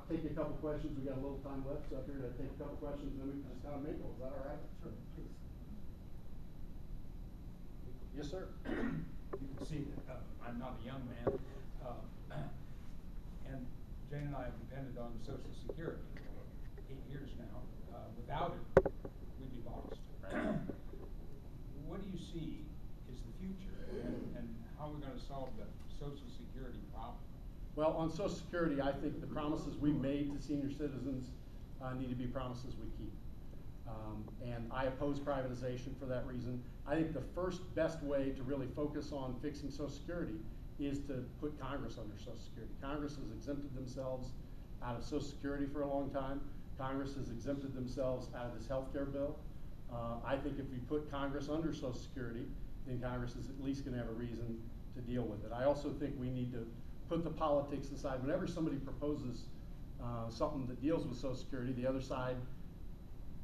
take a couple questions. We got a little time left, so I figured I'd take a couple questions and then we can just kind of mingle. Is that all right? Sure, please. Yes, sir. You can see that I'm not a young man, and Jane and I have depended on Social Security for 8 years now. Without it, we'd be lost. What do you see is the future, and how are we going to solve the Social Security problem? Well, on Social Security, I think the promises we made to senior citizens need to be promises we keep. And I oppose privatization for that reason. I think the first best way to really focus on fixing Social Security is to put Congress under Social Security. Congress has exempted themselves out of Social Security for a long time. Congress has exempted themselves out of this health care bill. I think if we put Congress under Social Security, then Congress is at least going to have a reason to deal with it. I also think we need to put the politics aside. Whenever somebody proposes something that deals with Social Security, the other side,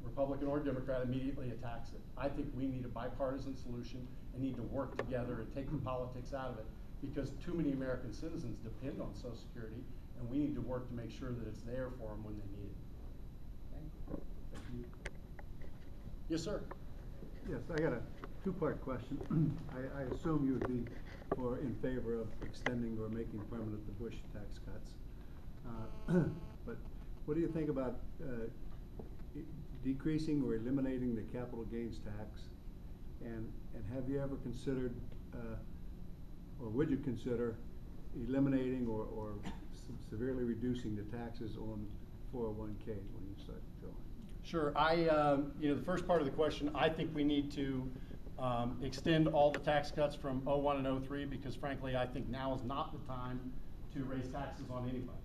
Republican or Democrat, immediately attacks it. I think we need a bipartisan solution and need to work together and take the politics out of it, because too many American citizens depend on Social Security, and we need to work to make sure that it's there for them when they need it. Thank you. Thank you. Yes, sir. Yes, I got a two-part question. I assume you would be in favor of extending or making permanent the Bush tax cuts. But what do you think about decreasing or eliminating the capital gains tax? And have you ever considered, or would you consider eliminating or severely reducing the taxes on 401ks when you start drawing? Sure. The first part of the question, I think we need to extend all the tax cuts from 01 and 03, because frankly, I think now is not the time to raise taxes on anybody.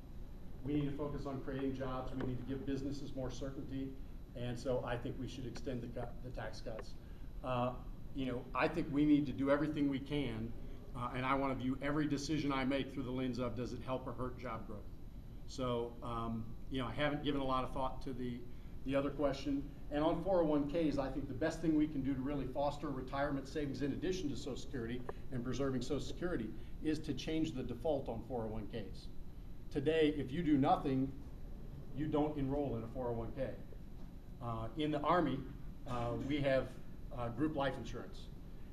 We need to focus on creating jobs. We need to give businesses more certainty. And so I think we should extend the tax cuts. I think we need to do everything we can, and I want to view every decision I make through the lens of, does it help or hurt job growth? So, I haven't given a lot of thought to the other question. And on 401ks, I think the best thing we can do to really foster retirement savings in addition to Social Security and preserving Social Security is to change the default on 401ks. Today, if you do nothing, you don't enroll in a 401k. In the Army, we have group life insurance.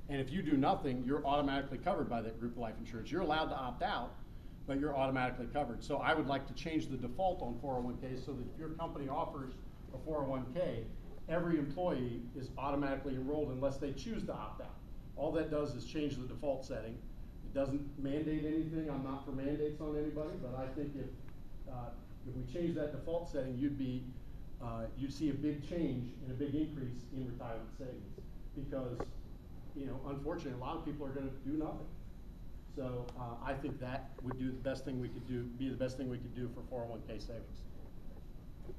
And if you do nothing, you're automatically covered by that group life insurance. You're allowed to opt out, but you're automatically covered. So I would like to change the default on 401ks so that if your company offers a 401k, every employee is automatically enrolled unless they choose to opt out. All that does is change the default setting. It doesn't mandate anything. I'm not for mandates on anybody, but I think if we change that default setting, you'd see a big change and a big increase in retirement savings, because unfortunately a lot of people are going to do nothing. So I think that would be the best thing we could do for 401k savings.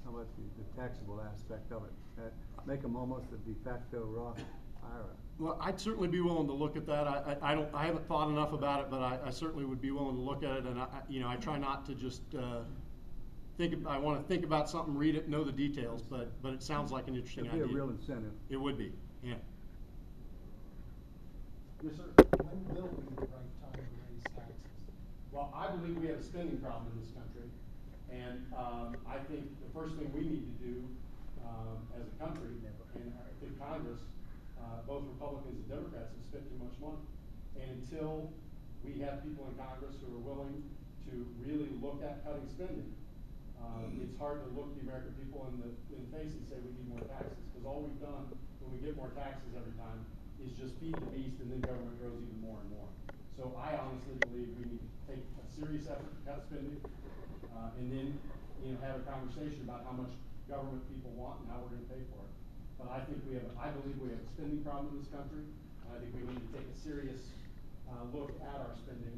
How about the taxable aspect of it? Make them almost a de facto Roth IRA. Well, I'd certainly be willing to look at that. I haven't thought enough about it, but I certainly would be willing to look at it. And I try not to just I want to think about something, read it, know the details. But it sounds like an interesting idea. It'd be a real incentive. It would be. Yeah. Yes, sir. When will be the right time to raise taxes? Well, I believe we have a spending problem in this country, and I think the first thing we need to do as a country, and I think Congress, both Republicans and Democrats, have spent too much money. And until we have people in Congress who are willing to really look at cutting spending, it's hard to look the American people in the face and say we need more taxes, because all we've done when we get more taxes every time is just feed the beast, and then government grows even more and more. So I honestly believe we need to take a serious effort to cut spending, and then have a conversation about how much government people want and how we're going to pay for it. But I believe we have a spending problem in this country, and I think we need to take a serious look at our spending.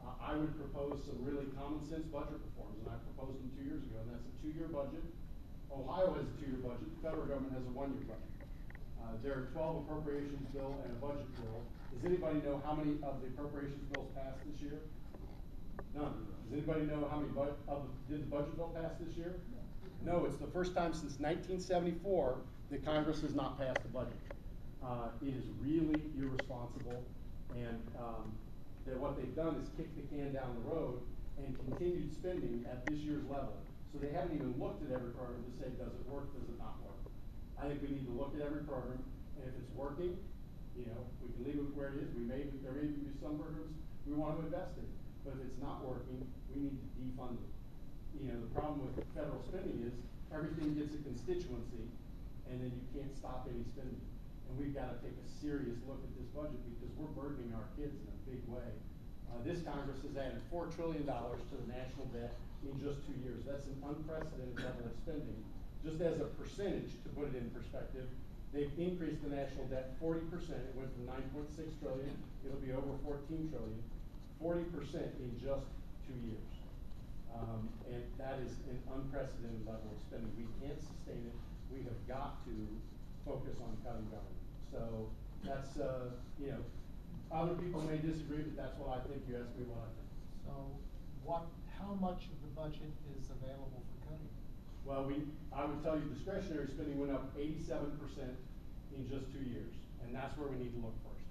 I would propose some really common sense budget reforms, and I proposed them 2 years ago, and that's a 2-year budget. Ohio has a 2-year budget. The federal government has a 1-year budget. There are 12 appropriations bill and a budget bill. Does anybody know how many of the appropriations bills passed this year? None. Does anybody know how many did the budget bill pass this year? No, it's the first time since 1974 that Congress has not passed a budget. It is really irresponsible, and that what they've done is kick the can down the road and continued spending at this year's level. So they haven't even looked at every program to say, does it work, does it not work? I think we need to look at every program, and if it's working, you know, we can leave it where it is. There may be some programs we want to invest in, but if it's not working, we need to defund it. You know, the problem with federal spending is everything gets a constituency, and then you can't stop any spending. And we've got to take a serious look at this budget because we're burdening our kids in a big way. This Congress has added $4 trillion to the national debt in just 2 years. That's an unprecedented level of spending. Just as a percentage, to put it in perspective, they've increased the national debt 40%. It went from 9.6 trillion. It'll be over 14 trillion. 40% in just 2 years. And that is an unprecedented level of spending. We can't sustain it. We have got to focus on cutting government. So that's, you know, other people may disagree, but that's what I think. You asked me what I think. So how much of the budget is available for cutting? Well, I would tell you discretionary spending went up 87% in just 2 years. And that's where we need to look first.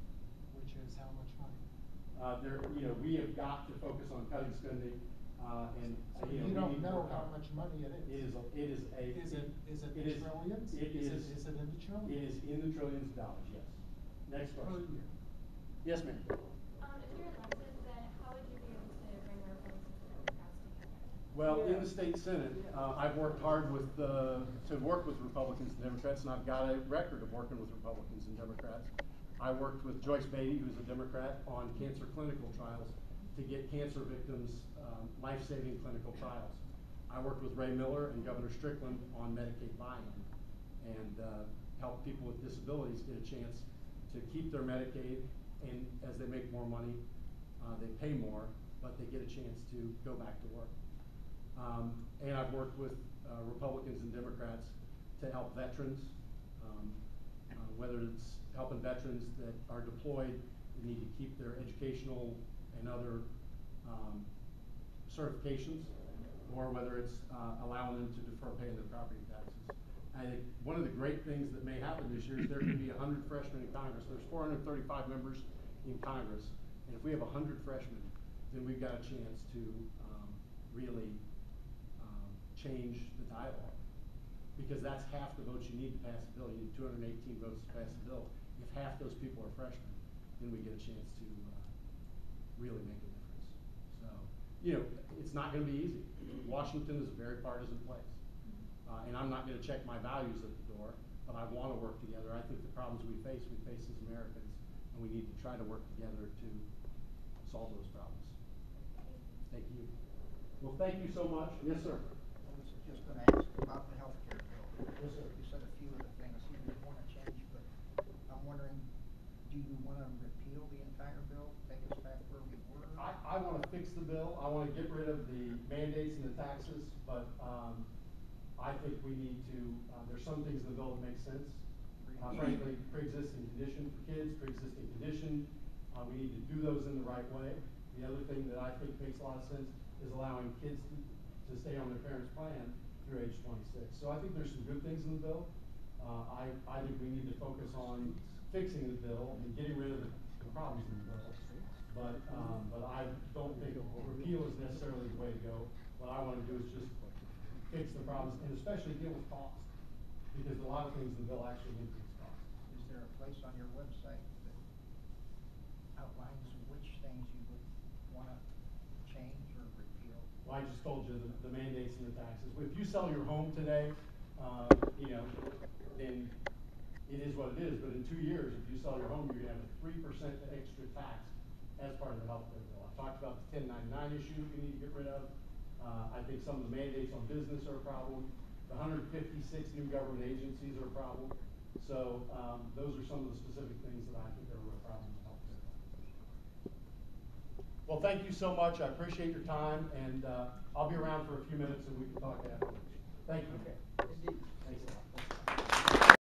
Which is how much money? You know, we have got to focus on cutting spending, and So you know, you we don't need to know work how on much money it is? Is it trillions? Is it in the trillions? It is in the trillions of dollars, yes. Next Per question. year? Yes, ma'am. If you're elected, then how would you be able to bring the Republicans and Democrats together? Well, in the state Senate, I've worked hard to work with Republicans and Democrats, and I've got a record of working with Republicans and Democrats. I worked with Joyce Beatty, who's a Democrat, on cancer clinical trials to get cancer victims life-saving clinical trials. I worked with Ray Miller and Governor Strickland on Medicaid buy-in and help people with disabilities get a chance to keep their Medicaid, and as they make more money, they pay more, but they get a chance to go back to work. And I've worked with Republicans and Democrats to help veterans, whether it's helping veterans that are deployed that need to keep their educational and other certifications, or whether it's allowing them to defer paying their property taxes. I think one of the great things that may happen this year is there could be 100 freshmen in Congress. There's 435 members in Congress, and if we have 100 freshmen, then we've got a chance to really change the dialogue, because that's half the votes you need to pass the bill. You need 218 votes to pass the bill. If half those people are freshmen, then we get a chance to really make a difference. So, you know, it's not going to be easy. Washington is a very partisan place, and I'm not going to check my values at the door, but I want to work together. I think the problems we face as Americans, and we need to try to work together to solve those problems. Thank you. Well, thank you so much. Yes, sir. I was just going to ask about the healthcare bill. Yes, sir. You said a few of the things you would want to change, but I'm wondering, do you want to repeal the entire bill, take us back where we were? I want to fix the bill. I want to get rid of the mandates and the taxes, but I think we need to, there's some things in the bill that make sense. Frankly, pre-existing condition for kids, pre-existing condition, we need to do those in the right way. The other thing that I think makes a lot of sense is allowing kids to stay on their parents' plan through age 26. So I think there's some good things in the bill. I think we need to focus on fixing the bill and getting rid of the problems in the bill. But I don't think repeal is necessarily the way to go. What I want to do is just fix the problems, and especially deal with cost, because a lot of things in the bill actually increase cost. Is there a place on your website that outlines which things you would want to change or repeal? Well, I just told you the mandates and the taxes. If you sell your home today, you know, then it is what it is. But in 2 years, if you sell your home, you're going to have a 3% extra tax as part of the health care bill. I talked about the 1099 issue that we need to get rid of. I think some of the mandates on business are a problem. The 156 new government agencies are a problem. So those are some of the specific things that I think are a real problem in health care. Well, thank you so much. I appreciate your time, and I'll be around for a few minutes and we can talk afterwards. Thank you. Okay. Thanks a lot.